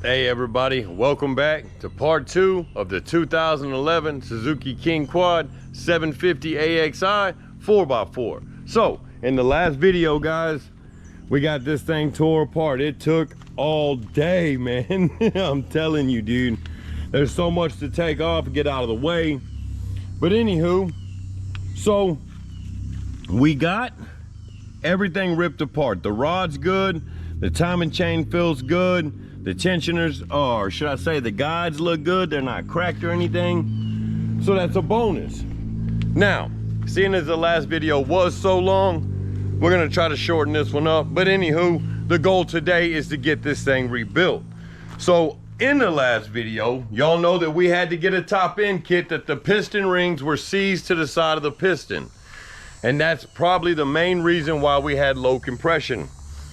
Hey everybody, welcome back to part 2 of the 2011 Suzuki King Quad 750 AXI 4x4. So, in the last video, guys, we got this thing tore apart. It took all day, man. I'm telling you, dude. There's so much to take off and get out of the way. But anywho, so we got everything ripped apart. The rod's good, the timing chain feels good. The tensioners, or should I say the guides, look good. They're not cracked or anything. So that's a bonus. Now, seeing as the last video was so long, we're gonna try to shorten this one up. But anywho, the goal today is to get this thing rebuilt. So in the last video, y'all know that we had to get a top end kit, that the piston rings were seized to the side of the piston. And that's probably the main reason why we had low compression.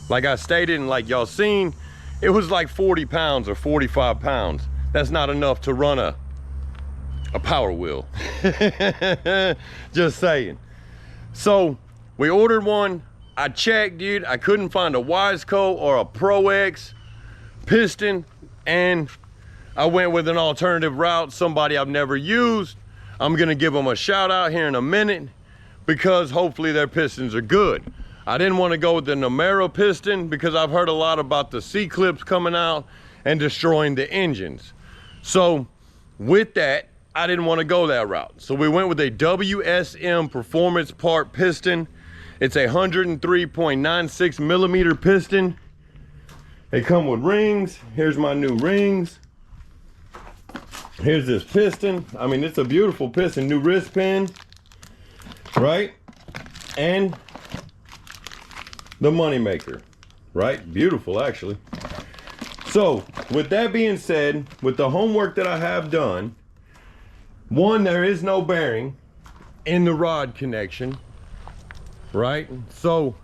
Like I stated and like y'all seen, it was like 40 pounds or 45 pounds. That's not enough to run a power wheel. Just saying. So we ordered one. I checked, dude. I couldn't find a Wiseco or a Pro X piston, and I went with an alternative route, somebody I've never used. I'm gonna give them a shout out here in a minute because hopefully their pistons are good. I didn't want to go with the Numero piston because I've heard a lot about the C-clips coming out and destroying the engines. So with that, I didn't want to go that route. So we went with a WSM performance part piston. It's a 103.96 millimeter piston. They come with rings. Here's my new rings. Here's this piston. I mean, it's a beautiful piston. New wrist pin, right? And the money maker, right? Beautiful, actually. So with that being said, with the homework that I have done, one, there is no bearing in the rod connection, right? So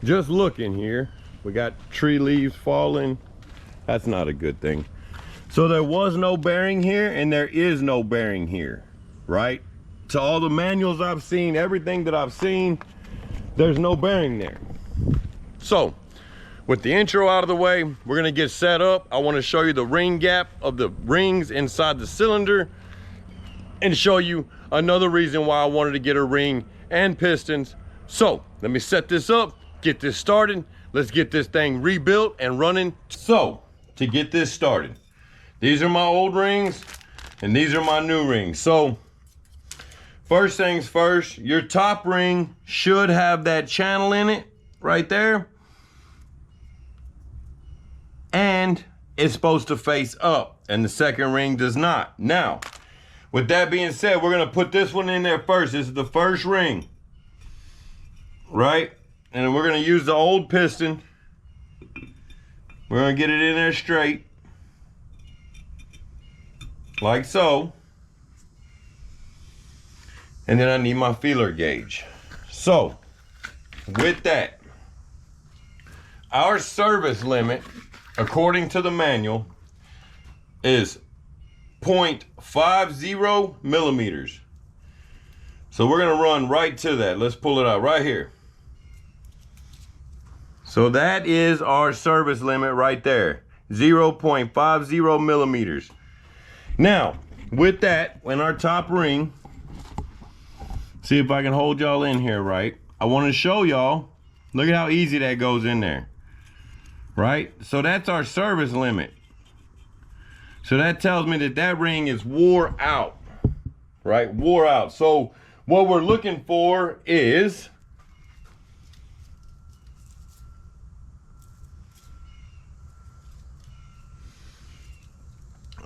just looking here, we got tree leaves falling. That's not a good thing. So there was no bearing here and there is no bearing here, right? To all the manuals I've seen, everything that I've seen, there's no bearing there. So with the intro out of the way, we're gonna get set up. I want to show you the ring gap of the rings inside the cylinder and show you another reason why I wanted to get a ring and pistons. So let me set this up, get this started. Let's get this thing rebuilt and running. So to get this started, these are my old rings and these are my new rings. So first things first, your top ring should have that channel in it right there. And it's supposed to face up, and the second ring does not. Now, with that being said, we're gonna put this one in there first. This is the first ring, right? And we're gonna use the old piston. We're gonna get it in there straight, like so. And then I need my feeler gauge. So with that, our service limit, according to the manual, is 0.50 millimeters. So we're gonna run right to that. Let's pull it out right here. So that is our service limit right there, 0.50 millimeters. Now, with that, in our top ring, see if I can hold y'all in here right. I want to show y'all, look at how easy that goes in there, right? So that's our service limit. So that tells me that that ring is wore out, right? Wore out. So what we're looking for is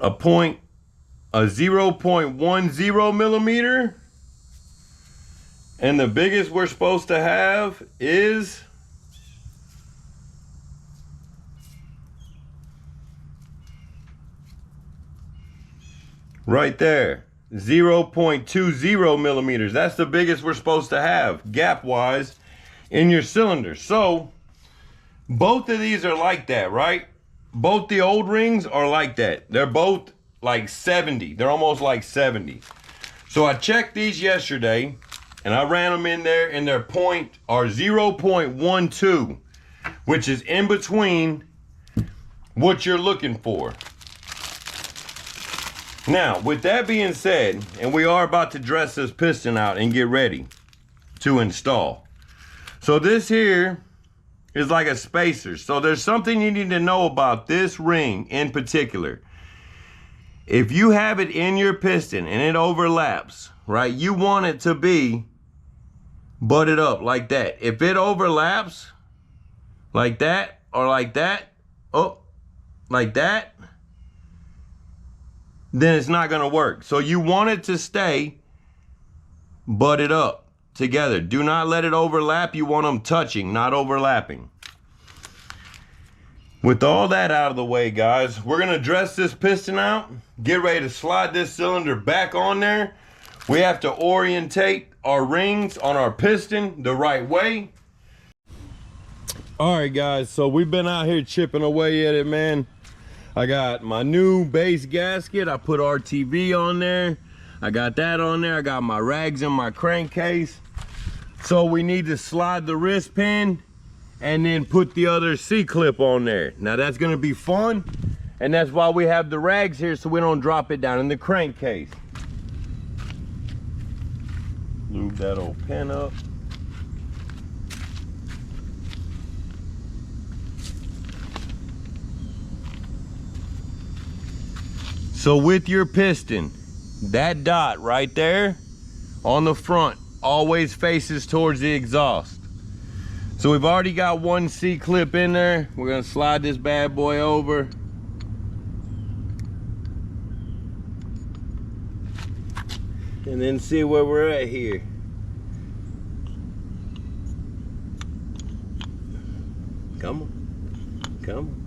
a 0.10 millimeter. And the biggest we're supposed to have is right there, 0.20 millimeters. That's the biggest we're supposed to have, gap-wise, in your cylinder. So both of these are like that, right? Both the old rings are like that. They're both like 70. They're almost like 70. So I checked these yesterday, and I ran them in there, and their point are 0.12, which is in between what you're looking for. Now, with that being said, and we are about to dress this piston out and get ready to install. So this here is like a spacer. So there's something you need to know about this ring in particular. If you have it in your piston and it overlaps, right, you want it to be butted up like that. If it overlaps like that or like that, oh, like that, then it's not gonna work. So you want it to stay butted up together. Do not let it overlap. You want them touching, not overlapping. With all that out of the way, guys, we're gonna dress this piston out, get ready to slide this cylinder back on there. We have to orientate our rings on our piston the right way. All right, guys, so we've been out here chipping away at it, man. I got my new base gasket. I put RTV on there. I got that on there. I got my rags in my crankcase. So we need to slide the wrist pin and then put the other C-clip on there. Now that's gonna be fun, and that's why we have the rags here so we don't drop it down in the crankcase. Lube that old pin up. So with your piston, that dot right there on the front always faces towards the exhaust. So we've already got one C-clip in there. We're gonna slide this bad boy over. And then see where we're at here. Come on, come on.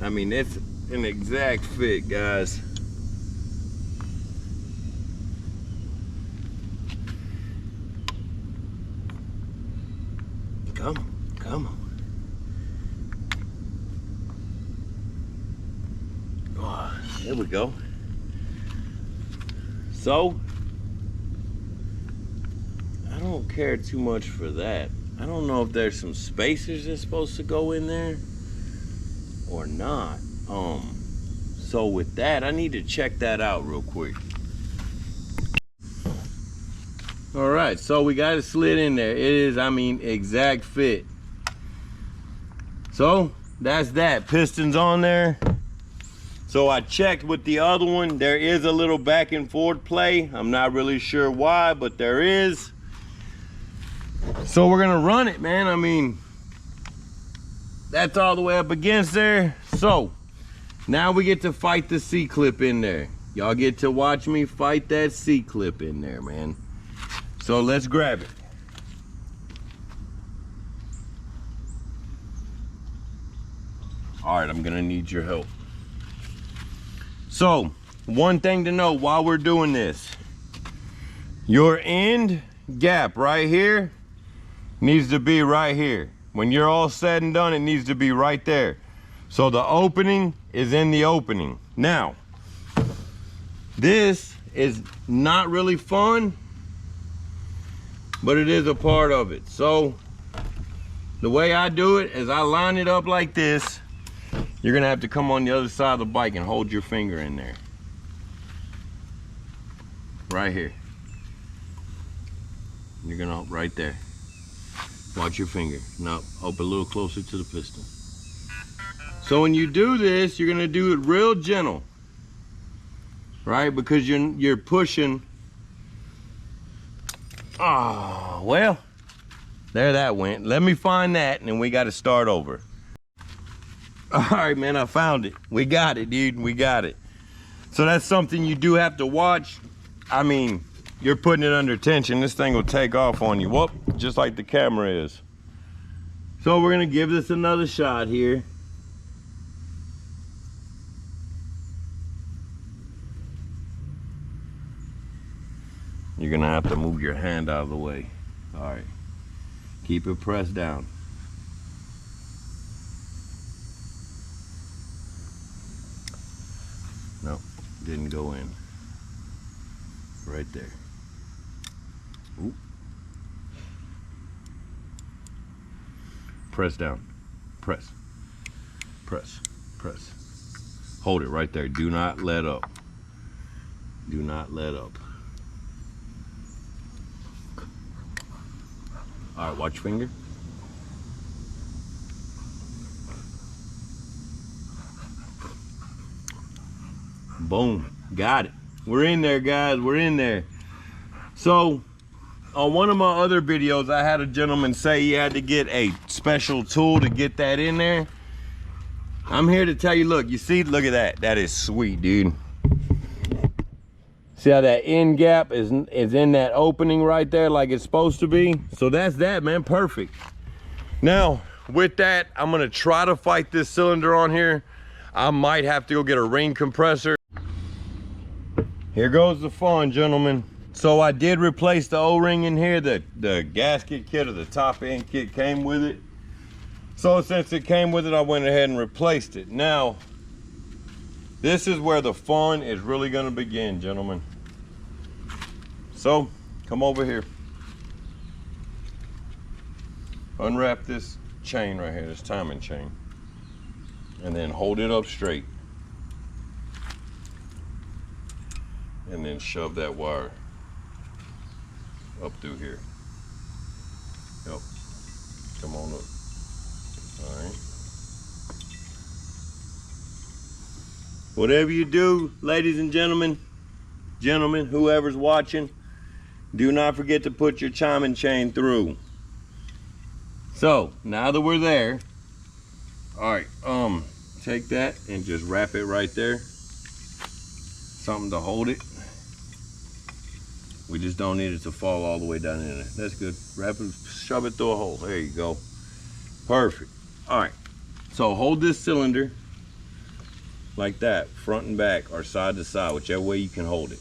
I mean, it's an exact fit, guys. Come on, come on. Oh, there we go. So, I don't care too much for that. I don't know if there's some spacers that's supposed to go in there or not. So with that, I need to check that out real quick. All right, so we got it slid in there. It is, I mean, exact fit. So that's that. Piston's on there. So I checked with the other one. There is a little back and forth play. I'm not really sure why, but there is. So we're gonna run it, man. I mean, that's all the way up against there. So now we get to fight the C-clip in there. Y'all get to watch me fight that C-clip in there, man. So let's grab it. All right, I'm gonna need your help. So one thing to know while we're doing this, your end gap right here needs to be right here. When you're all said and done, it needs to be right there. So the opening is in the opening. Now, this is not really fun, but it is a part of it. So the way I do it is I line it up like this. You're gonna have to come on the other side of the bike and hold your finger in there. Right here. You're gonna, right there. Watch your finger. Now, up a little closer to the piston. So when you do this, you're gonna do it real gentle, right? Because you're pushing. Oh, well, there that went. Let me find that, and then we got to start over. All right, man, I found it. We got it, dude. We got it. So that's something you do have to watch. I mean, you're putting it under tension. This thing will take off on you. Whoop, just like the camera is. So we're gonna give this another shot here. You're gonna have to move your hand out of the way. All right, keep it pressed down. No, didn't go in. Right there. Ooh. Press down. Press. Press. Press. Hold it right there. Do not let up. Do not let up. All right, watch your finger. Boom, got it. We're in there, guys, we're in there. So, on one of my other videos, I had a gentleman say he had to get a special tool to get that in there. I'm here to tell you, look, you see, look at that. That is sweet, dude. See how that end gap is in that opening right there like it's supposed to be? So that's that, man, perfect. Now, with that, I'm gonna try to fight this cylinder on here. I might have to go get a ring compressor. Here goes the fun, gentlemen. So I did replace the O-ring in here. The gasket kit or the top end kit came with it. So since it came with it, I went ahead and replaced it. Now, this is where the fun is really gonna begin, gentlemen. So, come over here. Unwrap this chain right here, this timing chain. And then hold it up straight. And then shove that wire up through here. Yep. Come on up. All right. Whatever you do, ladies and gentlemen, whoever's watching, do not forget to put your timing chain through. So now that we're there, all right, take that and just wrap it right there. Something to hold it. We just don't need it to fall all the way down in there. That's good. Wrap it, shove it through a hole. There you go. Perfect. All right, so hold this cylinder like that, front and back or side to side, whichever way you can hold it.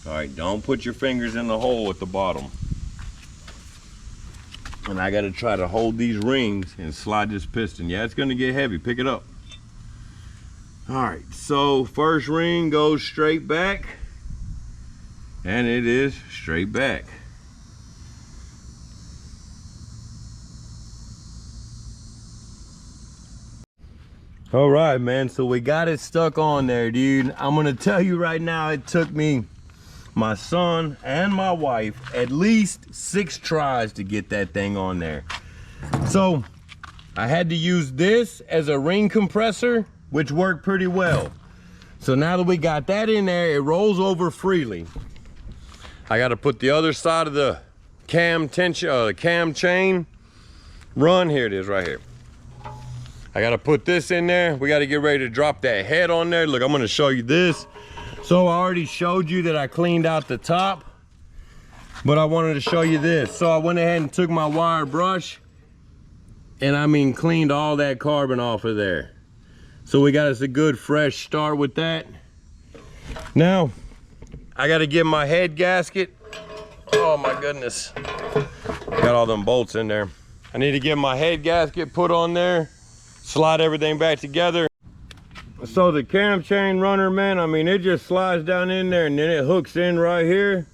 All right, don't put your fingers in the hole at the bottom. And I gotta try to hold these rings and slide this piston. Yeah, it's gonna get heavy, pick it up. All right, so first ring goes straight back, and it is straight back. All right, man, so we got it stuck on there, dude. I'm gonna tell you right now, it took me, my son and my wife, at least 6 tries to get that thing on there. So I had to use this as a ring compressor, which worked pretty well. So now that we got that in there, it rolls over freely. I got to put the other side of the cam chain run. Here it is right here. I got to put this in there. We got to get ready to drop that head on there. Look, I'm going to show you this. So I already showed you that I cleaned out the top, but I wanted to show you this. So I went ahead and took my wire brush and cleaned all that carbon off of there. So we got us a good fresh start with that. Now, I got to get my head gasket. Oh my goodness. Got all them bolts in there. I need to get my head gasket put on there, slide everything back together. So the cam chain runner, man, it just slides down in there and then it hooks in right here.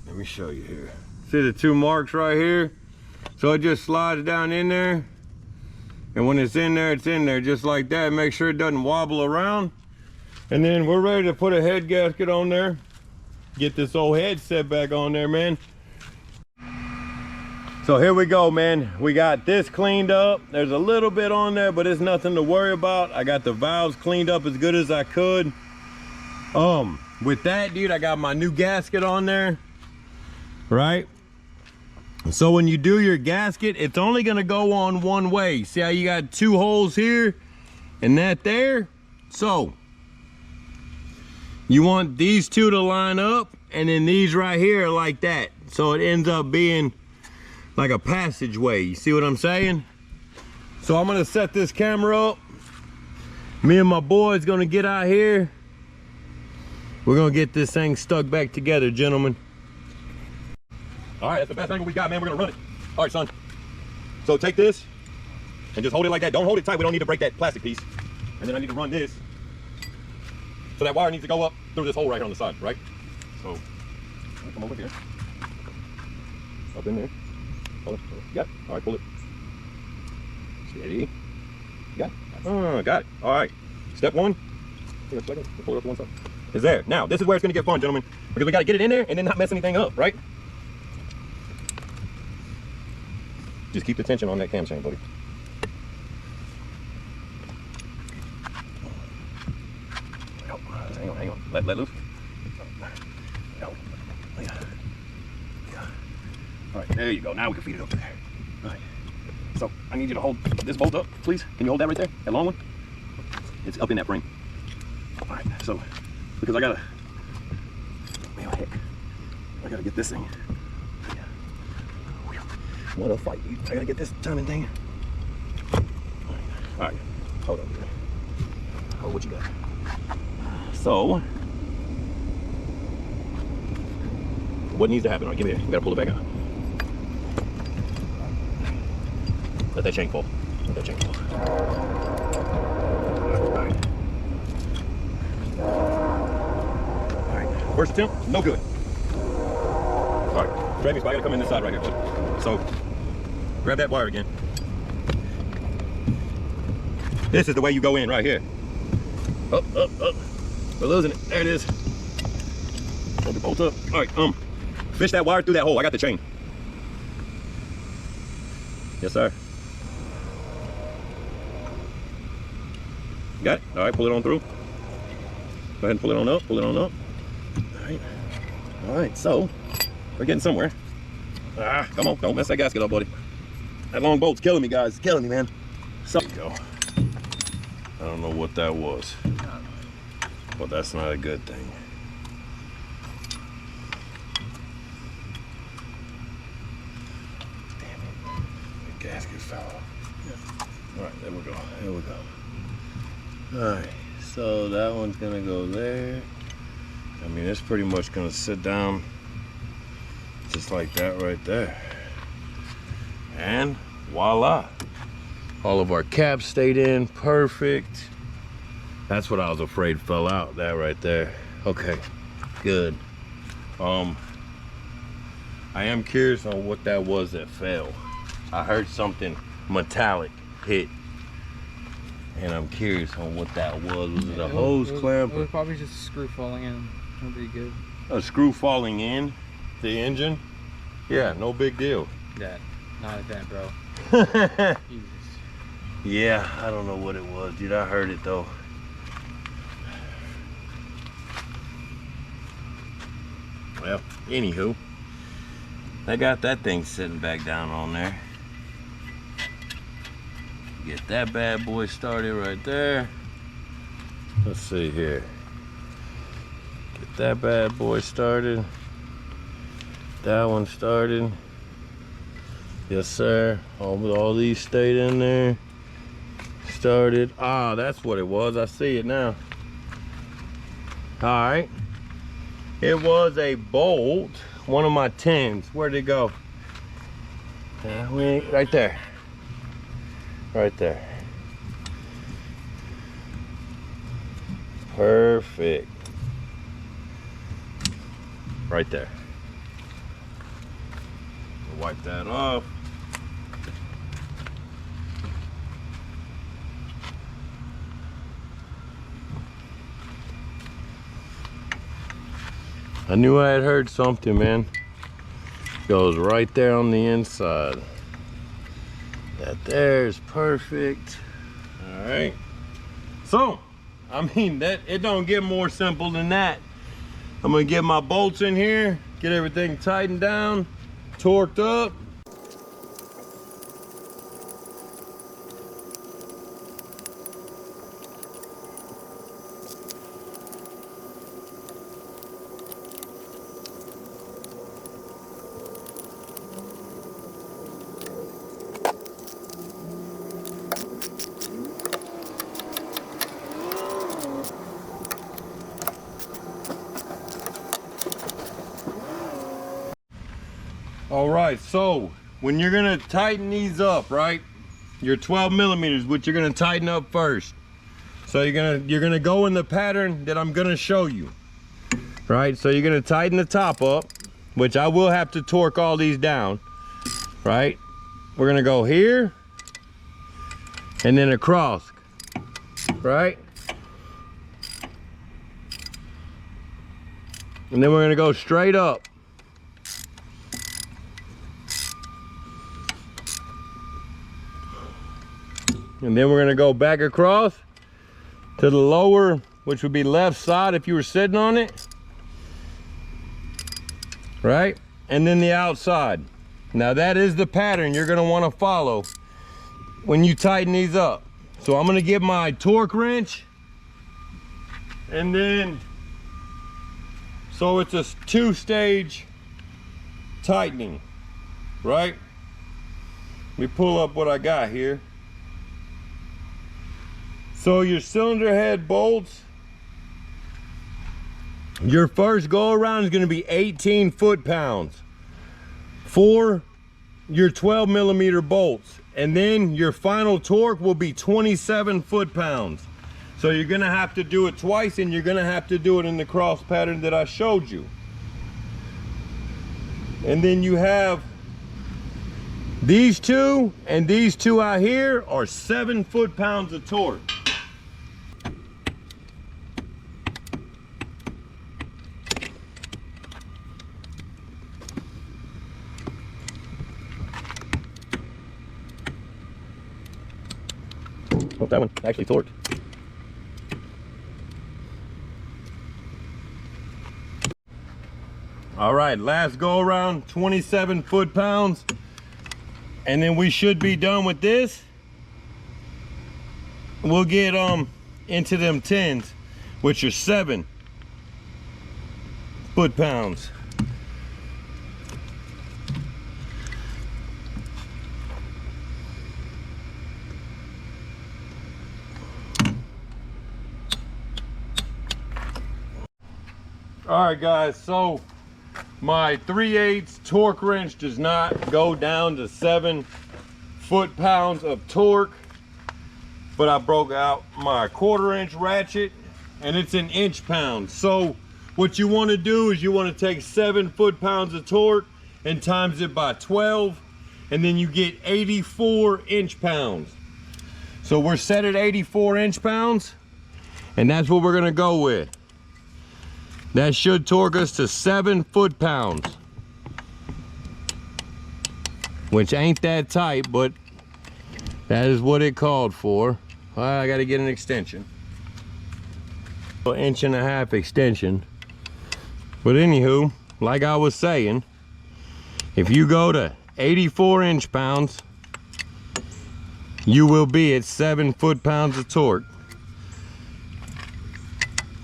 Let me show you here. See the 2 marks right here? So it just slides down in there. And when it's in there just like that. Make sure it doesn't wobble around. And then we're ready to put a head gasket on there. Get this old head set back on there, man. So here we go, man. We got this cleaned up. There's a little bit on there, but it's nothing to worry about. I got the valves cleaned up as good as I could. With that, dude, I got my new gasket on there, right? So when you do your gasket, it's only gonna go on one way. See how you got 2 holes here and that there? So you want these 2 to line up and then these right here like that. So it ends up being like a passageway. You see what I'm saying? So I'm gonna set this camera up. Me and my boys gonna get out here. We're gonna get this thing stuck back together, gentlemen. All right, that's the best angle we got, man. We're gonna run it. All right, son. So take this and just hold it like that. Don't hold it tight. We don't need to break that plastic piece. And then I need to run this. So that wire needs to go up through this hole right here on the side, right? So come over here. Up in there. Hold it. Got it. All right, pull it. Steady. Got it. Got it. All right. Step one. Pull it up to one side. It's there. Now, this is where it's going to get fun, gentlemen. Because we got to get it in there and then not mess anything up, right? Just keep the tension on that cam chain, buddy. Hang on. Let loose. All right, there you go. Now we can feed it up there. All right. So I need you to hold this bolt up, please. Can you hold that right there? That long one? It's up in that frame. All right. So because I gotta, man, heck, I gotta get this thing. What a fight, dude. I gotta get this timing thing. All right. Hold up. Oh, what you got? So, what needs to happen? All right, give me here. We gotta pull it back out. Let that chain fall. Let that chain fall. All right. First attempt, no good. All right, drag me, so I gotta come in this side right here, buddy. So, grab that wire again. This is the way you go in right here. Up. We're losing it. There it is. Hold the bolt up. All right, fish that wire through that hole. I got the chain. Yes, sir. Got it? All right, pull it on through. Go ahead and pull it on up. Pull it on up. All right. All right, so we're getting somewhere. Ah, come on. Don't mess that gasket up, buddy. That long bolt's killing me, guys. It's killing me, man. So, there you go. I don't know what that was, but that's not a good thing. Damn it. The gasket fell off. Yeah. All right, there we go. There we go. All right, so that one's gonna go there. I mean, it's pretty much gonna sit down just like that right there. And voila. All of our caps stayed in, perfect. That's what I was afraid fell out, that right there. Okay, good. I am curious on what that was that fell. I heard something metallic hit, and I'm curious on what that was. Was it a hose clamp? It was probably just a screw falling in. That'd be good. A screw falling in the engine? Yeah, no big deal. Yeah, not a dent, bro. Jesus. Yeah, I don't know what it was, dude. I heard it though. Well, anywho, I got that thing sitting back down on there. Get that bad boy started right there. Let's see here. Get that bad boy started. That one started. Yes, sir. All these stayed in there. Started. Ah, that's what it was. I see it now. All right. It was a bolt. One of my 10s. Where'd it go? Right there. Right there. Perfect. Right there. Wipe that off. I knew I had heard something, man. Goes right there on the inside. That there is perfect. All right. So, I mean, it don't get more simple than that. I'm gonna get my bolts in here, get everything tightened down, torqued up. All right, so when you're gonna tighten these up, right? Your 12 millimeters, which you're gonna tighten up first. So you're gonna go in the pattern that I'm gonna show you, right? So you're gonna tighten the top up, which I will have to torque all these down. right? We're gonna go here and then across, right? And then we're gonna go straight up. And then we're gonna go back across to the lower, which would be left side if you were sitting on it, right? And then the outside. Now that is the pattern you're gonna wanna follow when you tighten these up. So I'm gonna get my torque wrench, and then, so it's a 2-stage tightening, right? Let me pull up what I got here. So your cylinder head bolts, your first go around is going to be 18 foot-pounds for your 12 millimeter bolts, and then your final torque will be 27 foot-pounds. So you're going to have to do it twice, and you're going to have to do it in the cross pattern that I showed you. And then you have these two, and these two out here are 7 foot-pounds of torque. Oh, that one actually torqued. All right, last go around, 27 foot-pounds. And then we should be done with this. We'll get into them 10s, which are 7 foot-pounds. All right, guys, so my 3/8 torque wrench does not go down to 7 foot-pounds of torque, but I broke out my 1/4-inch ratchet, and it's in inch-pounds. So what you want to do is you want to take 7 foot-pounds of torque and times it by 12, and then you get 84 inch-pounds. So we're set at 84 inch-pounds, and that's what we're gonna go with. That should torque us to 7 foot-pounds, which ain't that tight, but that is what it called for. I gotta get an extension. An 1.5 inch extension. But anywho, like I was saying, if you go to 84 inch-pounds, you will be at 7 foot-pounds of torque,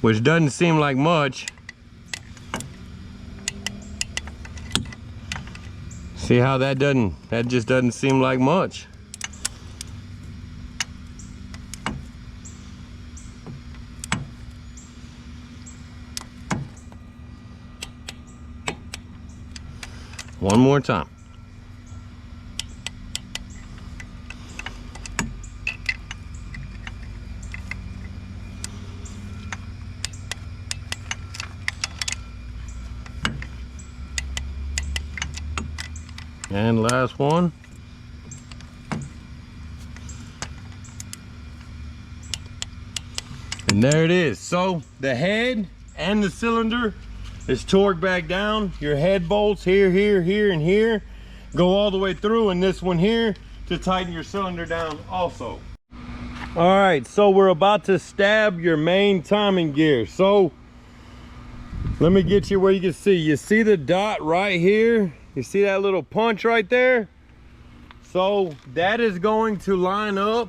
which doesn't seem like much. See how that just doesn't seem like much. One more time. And last one. And there it is. So the head and the cylinder is torqued back down. Your head bolts here, here, here, and here go all the way through, and this one here to tighten your cylinder down also. All right, so we're about to stab your main timing gear. So let me get you where you can see. You see the dot right here? You see that little punch right there? So that is going to line up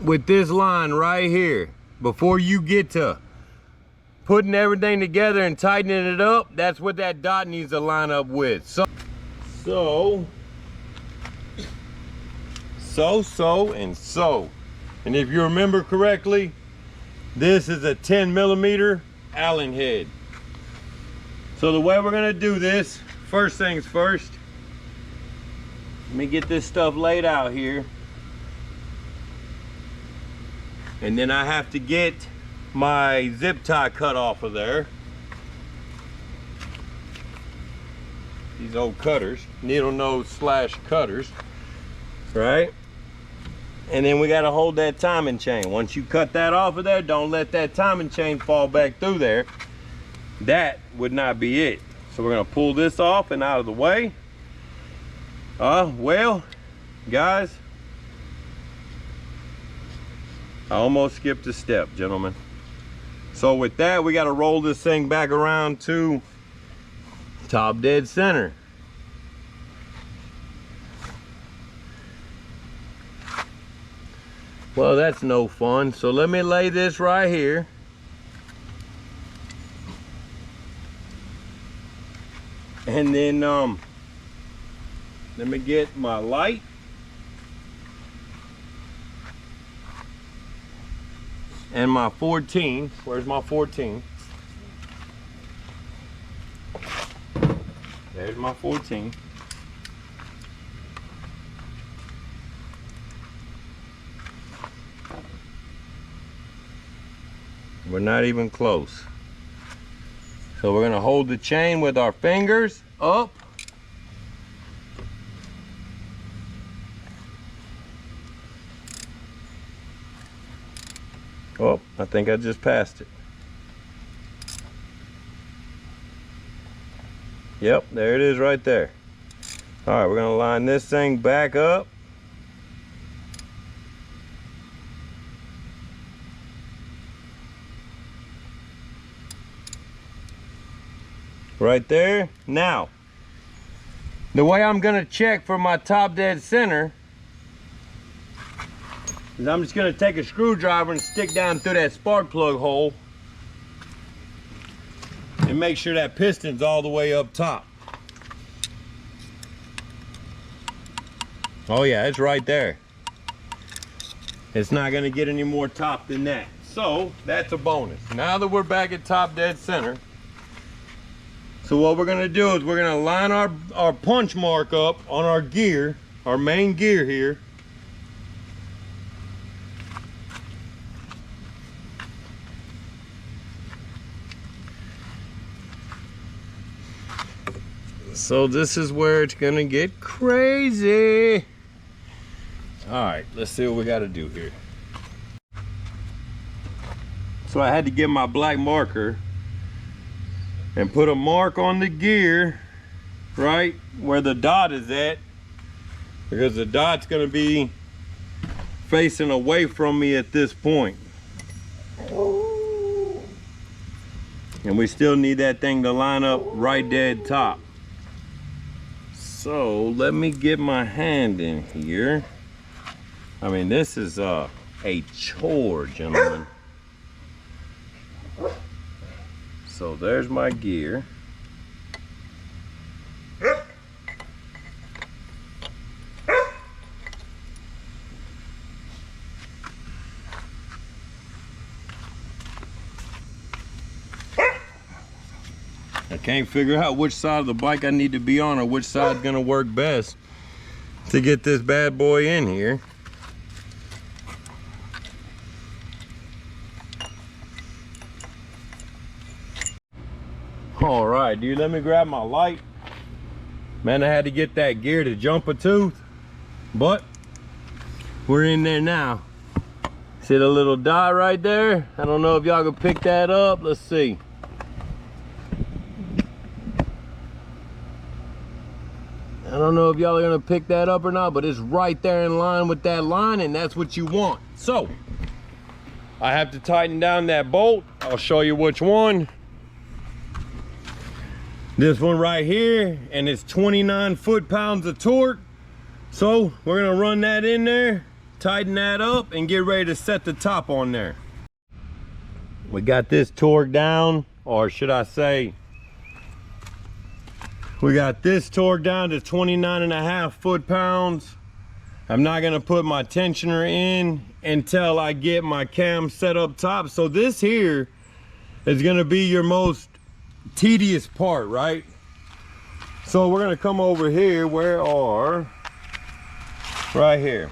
with this line right here. Before you get to putting everything together and tightening it up, that's what that dot needs to line up with. So, and so. And if you remember correctly, this is a 10 millimeter Allen head. So the way we're gonna do this, first things first, let me get this stuff laid out here. And then I have to get my zip tie cut off of there. these old cutters, needle nose slash cutters, right? And then we gotta hold that timing chain. Once you cut that off of there, don't let that timing chain fall back through there. That would not be it. So we're gonna pull this off and out of the way. Well, guys, I almost skipped a step, gentlemen. So with that, we gotta roll this thing back around to top dead center. Well, that's no fun. So let me lay this right here. And then let me get my light. And my 14. Where's my 14? There's my 14. We're not even close. So we're gonna hold the chain with our fingers up. Oh, I think I just passed it. Yep, there it is right there. All right, we're gonna line this thing back up. Right there. Now, the way I'm gonna check for my top dead center is I'm just gonna take a screwdriver and stick down through that spark plug hole and make sure that piston's all the way up top. Oh yeah, it's right there. It's not gonna get any more top than that. So that's a bonus. Now that we're back at top dead center, so what we're gonna do is we're gonna line our punch mark up on our gear, our main gear here. So this is where it's gonna get crazy. All right, let's see what we gotta do here. So I had to get my black marker and put a mark on the gear right where the dot is at, because the dot's gonna be facing away from me at this point. And we still need that thing to line up right dead top. So let me get my hand in here. I mean, this is a chore, gentlemen. So there's my gear. I can't figure out which side of the bike I need to be on or which side's gonna work best to get this bad boy in here. All right, dude, let me grab my light. Man, I had to get that gear to jump a tooth, but we're in there now. See the little dot right there? I don't know if y'all can pick that up. Let's see. I don't know if y'all are gonna pick that up or not, but it's right there in line with that line, and that's what you want. So, I have to tighten down that bolt. I'll show you which one. This one right here, and it's 29 foot-pounds of torque. So, we're gonna run that in there, tighten that up, and get ready to set the top on there. We got this torque down, or should I say, we got this torque down to 29.5 foot-pounds. I'm not gonna put my tensioner in until I get my cam set up top. So this here is gonna be your most tedious part, right? So we're gonna come over here, right here.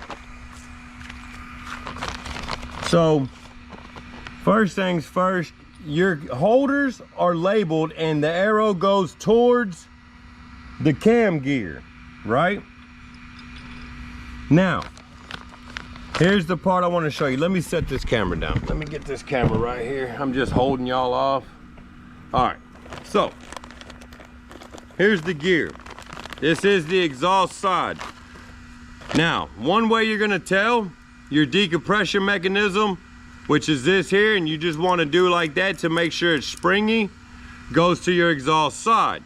So first things first, your holders are labeled and the arrow goes towards the cam gear, right? Now, here's the part I want to show you. Let me set this camera down. Let me get this camera right here. I'm just holding y'all off. All right, so here's the gear. This is the exhaust side. Now, one way you're gonna tell your decompression mechanism, which is this here, and you just want to do like that to make sure it's springy, goes to your exhaust side.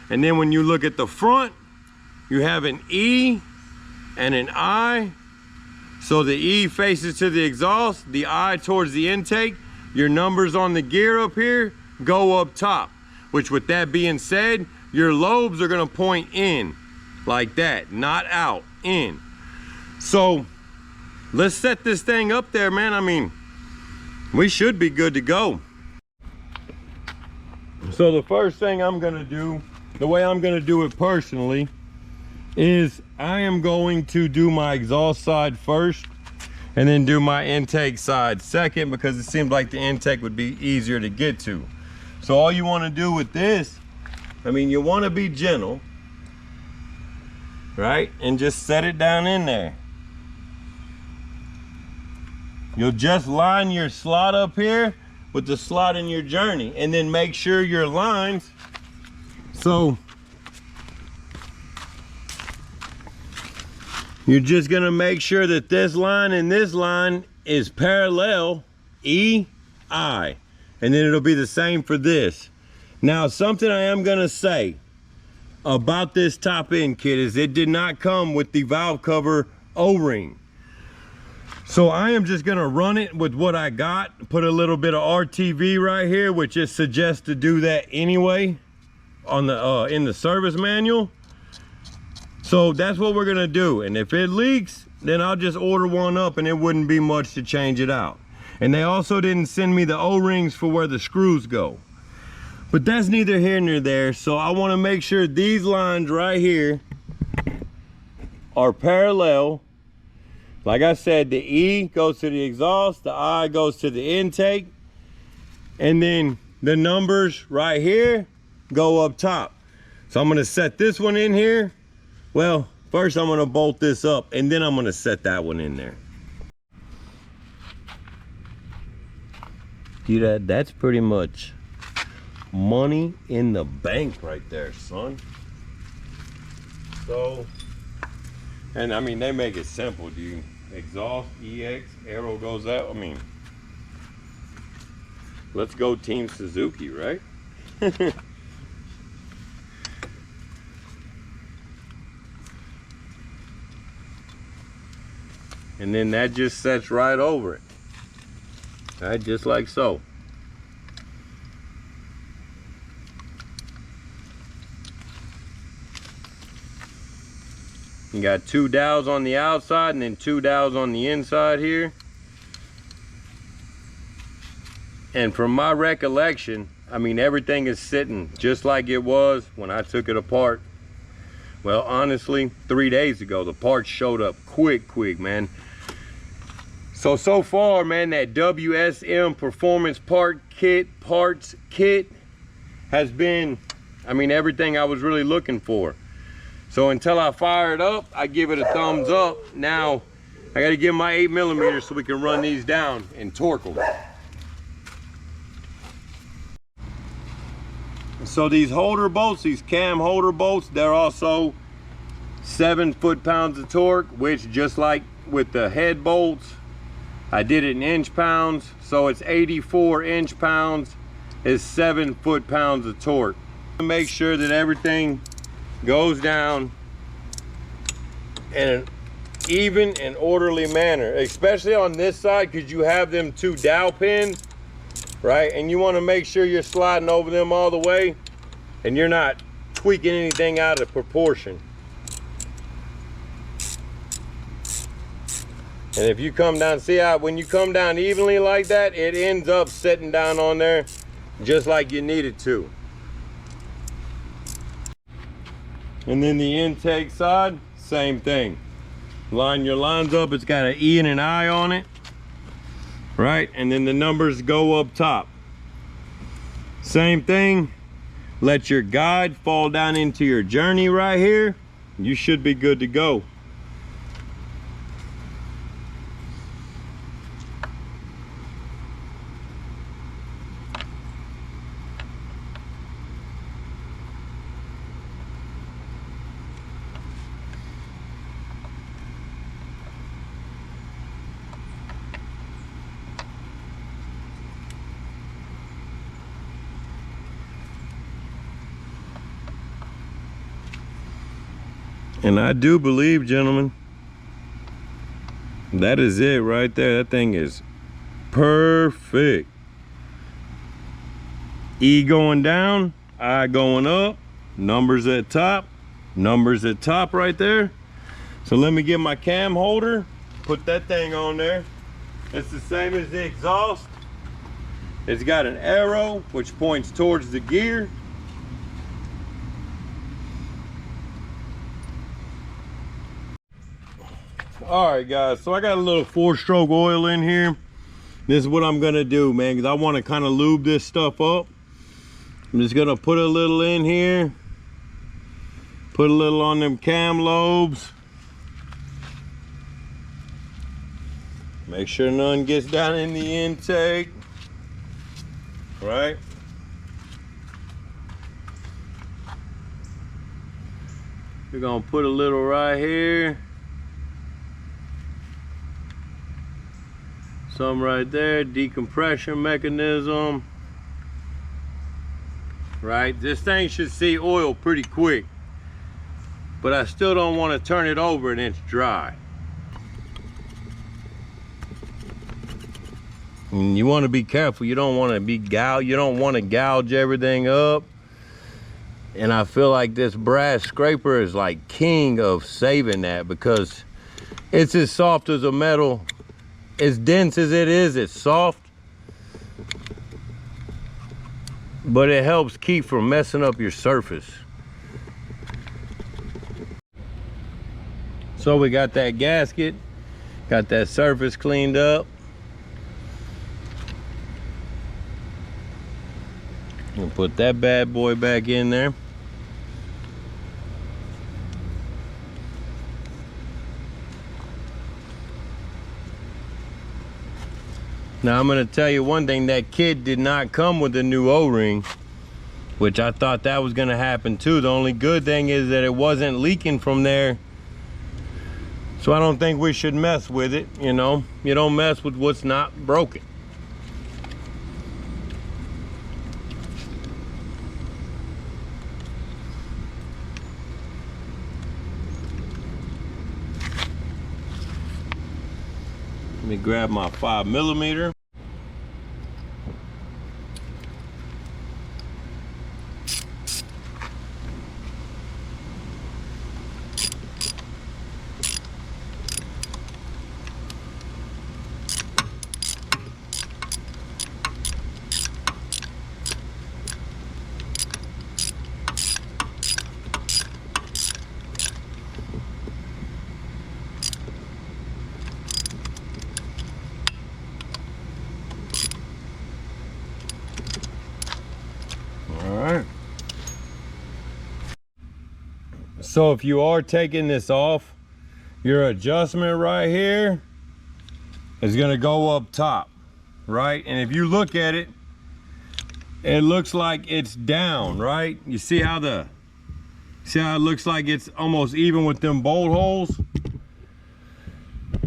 And then when you look at the front, you have an E and an I. So the E faces to the exhaust, the I towards the intake. Your numbers on the gear up here go up top, which with that being said, your lobes are gonna point in like that, not out, in. So let's set this thing up there, man. I mean, we should be good to go. So the first thing I'm gonna do, the way I'm gonna do it personally, is I am going to do my exhaust side first and then do my intake side second, because it seems like the intake would be easier to get to. So all you want to do with this, I mean, you want to be gentle, right? And just set it down in there. You'll just line your slot up here with the slot in your journey, and then make sure your lines, so you're just gonna make sure that this line and this line is parallel, E, I, and then it'll be the same for this. Now, something I am gonna say about this top end kit is it did not come with the valve cover O-ring. So I am just gonna run it with what I got, put a little bit of RTV right here, which it suggests to do that anyway on the in the service manual. So that's what we're gonna do. And if it leaks, then I'll just order one up, and it wouldn't be much to change it out. And they also didn't send me the O-rings for where the screws go. But that's neither here nor there. So I wanna make sure these lines right here are parallel. Like I said, the E goes to the exhaust, the I goes to the intake, and then the numbers right here go up top. So I'm gonna set this one in here. Well, first I'm gonna bolt this up, and then I'm gonna set that one in there. Dude, that's pretty much money in the bank right there, son. So, and I mean, they make it simple, dude. Exhaust, EX, arrow goes out. I mean, let's go Team Suzuki, right? And then that just sets right over it. Right, just like so. You got 2 dowels on the outside and then 2 dowels on the inside here. And from my recollection, I mean, everything is sitting just like it was when I took it apart. Well, honestly, 3 days ago, the parts showed up quick, man. So far, man, that WSM Performance Parts Kit has been, I mean, everything I was really looking for. So until I fire it up, I give it a thumbs up. Now, I gotta give my 8mm so we can run these down and torque them. So these holder bolts, these cam holder bolts, they're also 7 foot-pounds of torque, which just like with the head bolts, I did it in inch-pounds. So it's 84 inch-pounds is 7 foot-pounds of torque. Make sure that everything goes down in an even and orderly manner, especially on this side, because you have them 2 dowel pins, right? And you want to make sure you're sliding over them all the way and you're not tweaking anything out of proportion. And if you come down, see how when you come down evenly like that, it ends up sitting down on there just like you need it to. And then the intake side, same thing. Line your lines up, it's got an E and an I on it, right? And then the numbers go up top. Same thing let your guide fall down into your journey right here, you should be good to go. And I do believe, gentlemen, that is it right there. That thing is perfect. E going down, I going up, numbers at top right there. So let me get my cam holder, put that thing on there. It's the same as the exhaust. It's got an arrow which points towards the gear. All right, guys, so I got a little 4-stroke oil in here. This is what I'm gonna do, man, because I want to kind of lube this stuff up. I'm just gonna put a little in here, put a little on them cam lobes, make sure none gets down in the intake, right? We're gonna put a little right here, some right there, decompression mechanism. Right, this thing should see oil pretty quick, but I still don't want to turn it over and it's dry. And you want to be careful. You don't want to be you don't want to gouge everything up. And I feel like this brass scraper is like king of saving that, because it's as soft as a metal. As dense as it is, it's soft. But it helps keep from messing up your surface. So we got that gasket, got that surface cleaned up. We'll put that bad boy back in there. Now I'm gonna tell you one thing, that kit did not come with a new O-ring, which I thought that was gonna happen too. The only good thing is that it wasn't leaking from there. So I don't think we should mess with it, you know. You don't mess with what's not broken. Let me grab my 5mm. So if you are taking this off, your adjustment right here is gonna go up top, right? And if you look at it, it looks like it's down, right? You see how it looks like it's almost even with them bolt holes?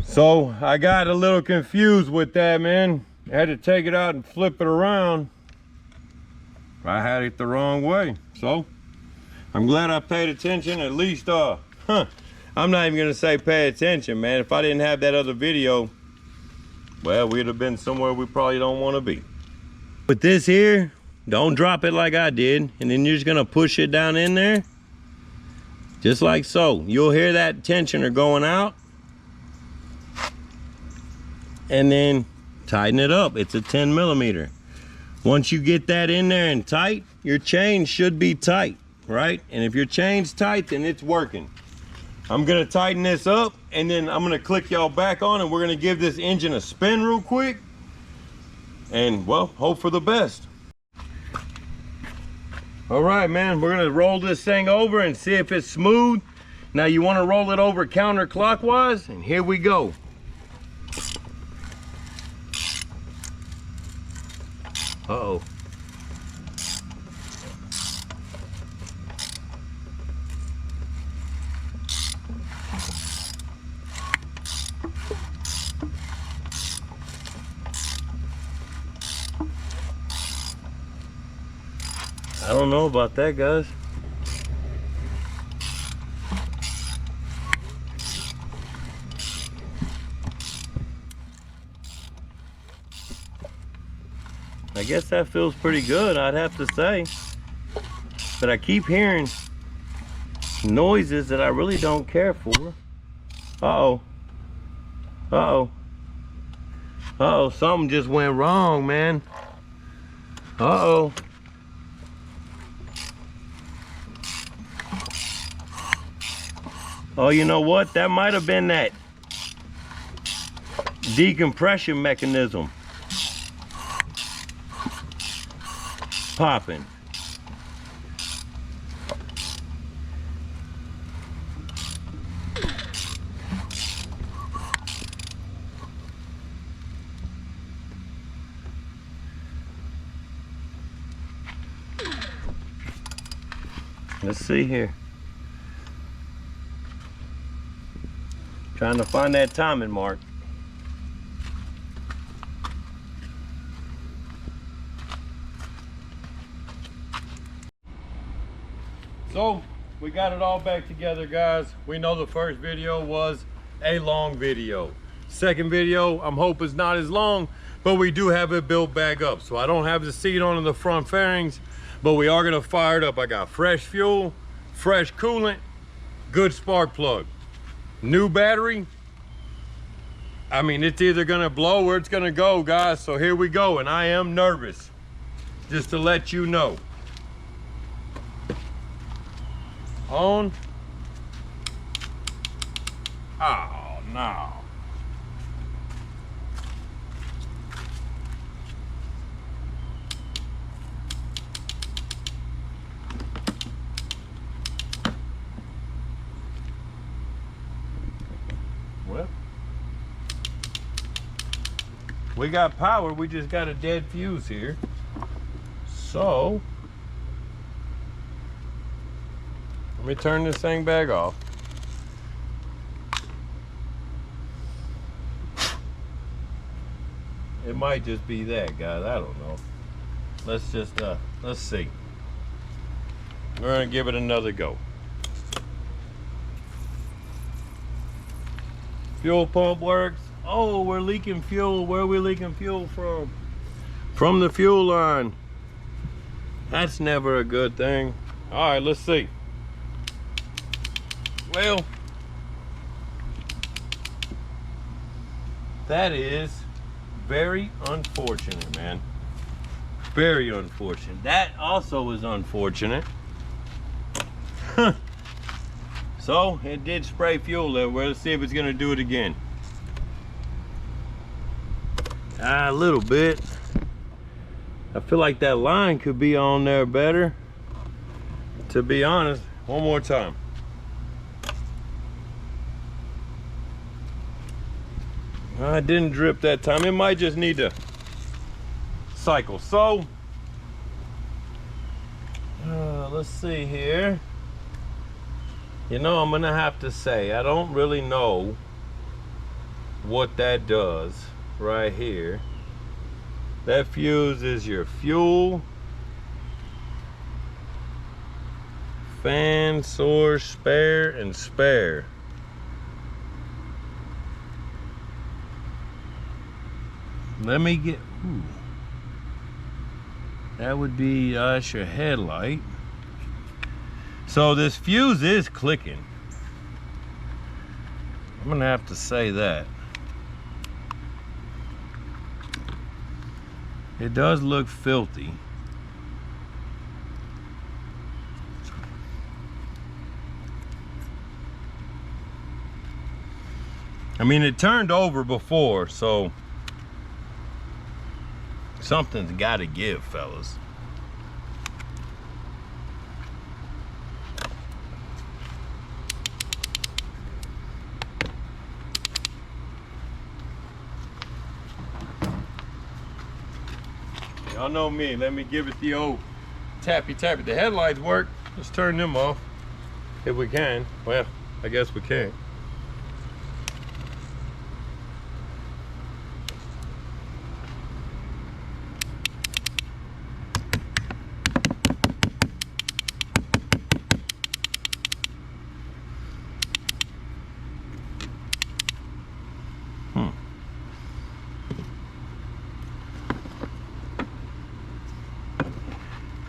So I got a little confused with that, man. I had to take it out and flip it around. I had it the wrong way. So I'm glad I paid attention, at least, I'm not even gonna say pay attention, man. If I didn't have that other video, well, we'd have been somewhere we probably don't wanna be. With this here, don't drop it like I did, and then you're just gonna push it down in there, just like so. You'll hear that tensioner going out, and then tighten it up. It's a 10mm. Once you get that in there and tight, your chain should be tight. Right? And if your chain's tight, then it's working. I'm gonna tighten this up, and then I'm gonna click y'all back on, and we're gonna give this engine a spin real quick, and well, hope for the best. All right, man, we're gonna roll this thing over and see if it's smooth. Now you wanna roll it over counterclockwise, and here we go. Uh-oh. I don't know about that, guys. I guess that feels pretty good, I'd have to say. But I keep hearing noises that I really don't care for. Uh-oh. Uh-oh. Uh-oh, something just went wrong, man. Uh-oh. Oh, you know what? That might have been that decompression mechanism popping. Let's see here. Trying to find that timing mark. So we got it all back together, guys. We know the first video was a long video. Second video, I'm hoping it's not as long, but we do have it built back up. So I don't have the seat on in the front fairings, but we are gonna fire it up. I got fresh fuel, fresh coolant, good spark plug, new battery. I mean, it's either gonna blow or it's gonna go, guys. So here we go, and I am nervous, just to let you know. On. Oh, no. Well, we got power, we just got a dead fuse here. So, let me turn this thing back off. It might just be that, guys. I don't know. Let's just, let's see. We're gonna give it another go. Fuel pump works. Oh, we're leaking fuel. Where are we leaking fuel from? From the fuel line. That's never a good thing. All right, let's see. Well, that is very unfortunate, man. Very unfortunate. That also is unfortunate. So it did spray fuel everywhere. Let's see if it's gonna do it again. A little bit. I feel like that line could be on there better, to be honest. One more time. I didn't drip that time. It might just need to cycle. So, let's see here. You know, I'm gonna have to say, I don't really know what that does right here. That fuse is your fuel, fan, source, spare, and spare. Let me get, ooh. That would be, that's your headlight. So this fuse is clicking. I'm gonna have to say that. It does look filthy. I mean, it turned over before, so something's got to give, fellas. Y'all know me. Let me give it the old tappy tappy. The headlights work. Let's turn them off if we can. Well, I guess we can.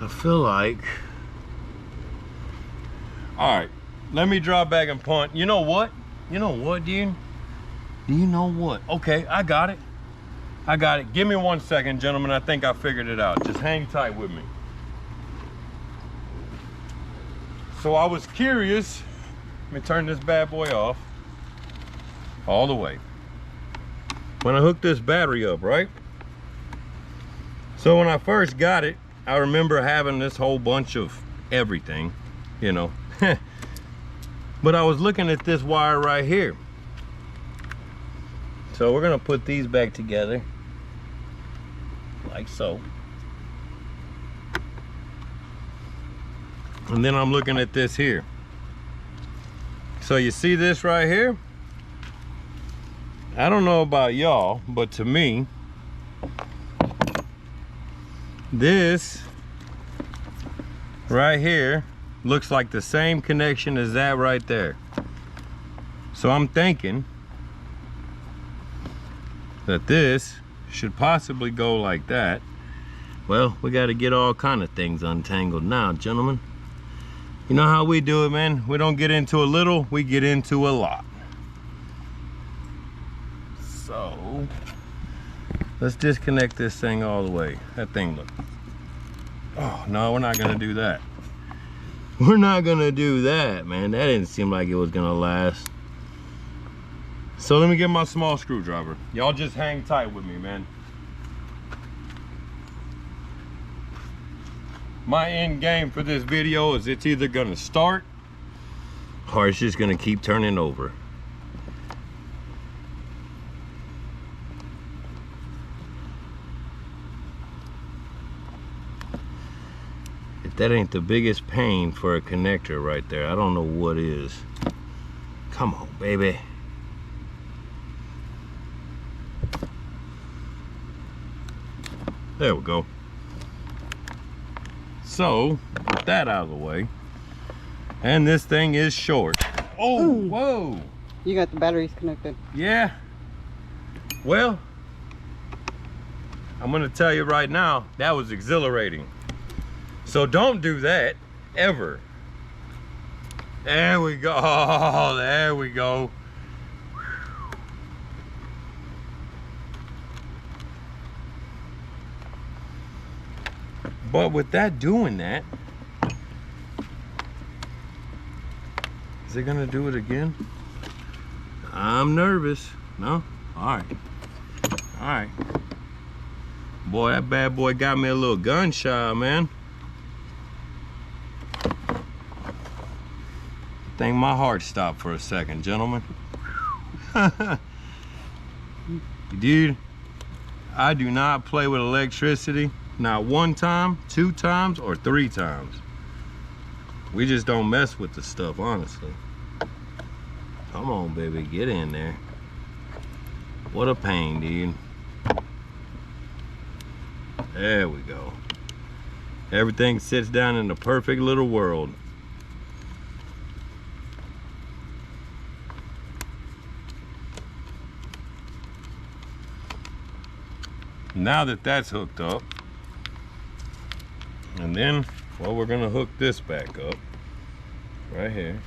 I feel like, all right, let me drop back and punt. You know what? You know what, dude? Do you know what? Okay, I got it. I got it. Give me 1 second, gentlemen. I think I figured it out. Just hang tight with me. So I was curious. Let me turn this bad boy off. All the way. When I hooked this battery up, right? So when I first got it, I remember having this whole bunch of everything, you know. But I was looking at this wire right here. So we're gonna put these back together, like so. And then I'm looking at this here. So you see this right here? I don't know about y'all, but to me, this right here looks like the same connection as that right there. So I'm thinking that this should possibly go like that. Well, we got to get all kind of things untangled now, gentlemen. You know how we do it, man. We don't get into a little, we get into a lot. So let's disconnect this thing all the way. That thing look. Oh, no, we're not gonna do that. We're not gonna do that, man. That didn't seem like it was gonna last. So let me get my small screwdriver. Y'all just hang tight with me, man. My end game for this video is it's either gonna start or it's just gonna keep turning over. If that ain't the biggest pain for a connector right there, I don't know what is. Come on, baby. There we go. So, with that out of the way, and this thing is short. Oh, Ooh. whoa. You got the batteries connected. Yeah. Well, I'm gonna tell you right now, that was exhilarating. So don't do that, ever. There we go, oh, there we go. But with that doing that, is it gonna do it again? I'm nervous. No? All right. All right. Boy, that bad boy got me a little gun shy, man. I think my heart stopped for a second, gentlemen. Dude, I do not play with electricity. Not 1 time, 2 times, or 3 times. We just don't mess with the stuff, honestly. Come on, baby, get in there. What a pain, dude. There we go. Everything sits down in the perfect little world. Now that that's hooked up, and then, well, we're gonna hook this back up right here.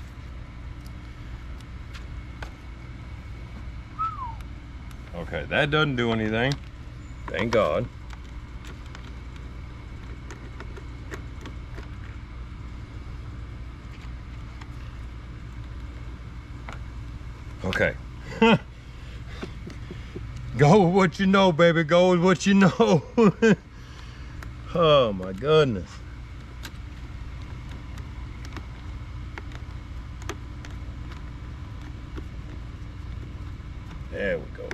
Okay, that doesn't do anything. Thank God. Okay. Go with what you know, baby. Go with what you know. Oh my goodness. There we go.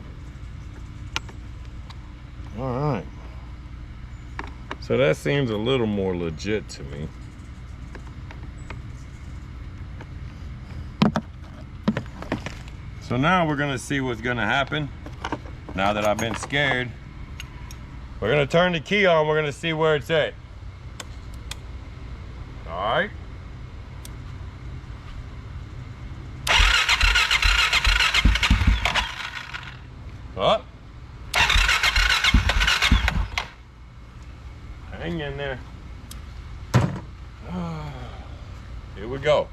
All right. So that seems a little more legit to me. So now we're gonna see what's gonna happen. Now that I've been scared, we're gonna turn the key on, we're gonna see where it's at. All right. Up. Hang in there. Here we go.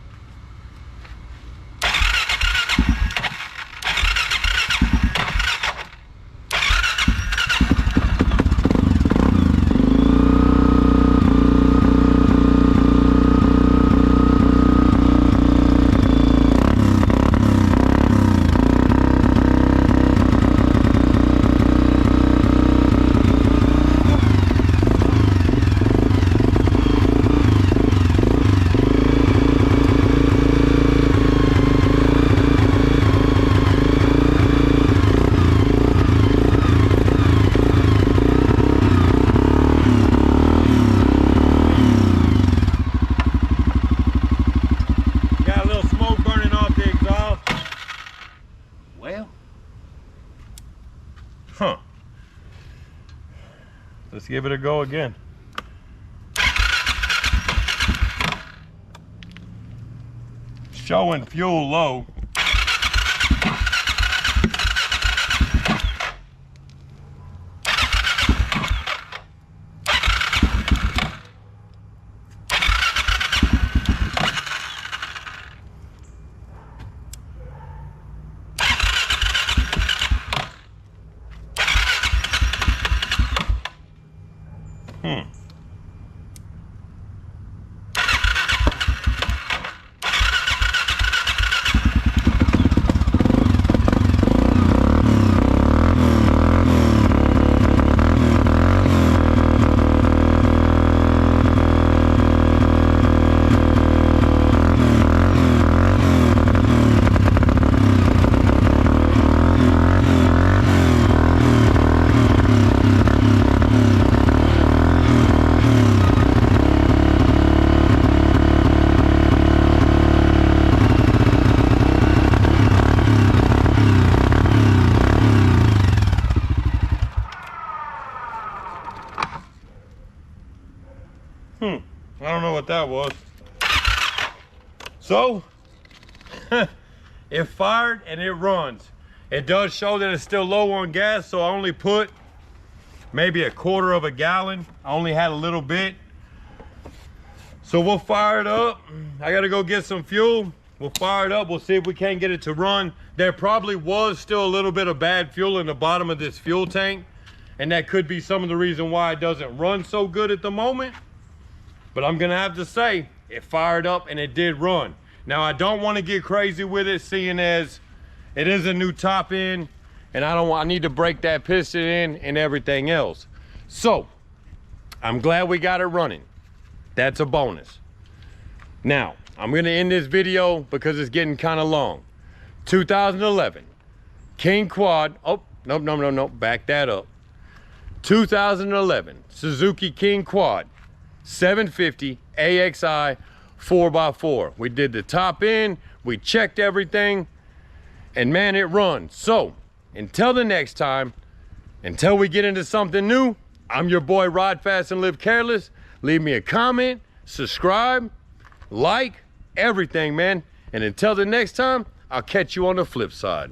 Huh. Let's give it a go again. Showing fuel low. I don't know what that was. So, it fired and it runs. It does show that it's still low on gas, so I only put maybe 1/4 of a gallon. I only had a little bit. So we'll fire it up. I gotta go get some fuel. We'll fire it up. We'll see if we can't get it to run. There probably was still a little bit of bad fuel in the bottom of this fuel tank, and that could be some of the reason why it doesn't run so good at the moment. But I'm gonna have to say, it fired up and it did run. Now I don't wanna get crazy with it, seeing as it is a new top end, and I need to break that piston in and everything else. So, I'm glad we got it running. That's a bonus. Now, I'm gonna end this video because it's getting kinda long. 2011, King Quad, oh, nope, back that up. 2011, Suzuki King Quad. 750 AXI 4x4. We did the top end, we checked everything, and man, it runs. So, until the next time, until we get into something new, I'm your boy, Ride Fast and Live Careless. Leave me a comment, subscribe, like, everything, man. And until the next time, I'll catch you on the flip side.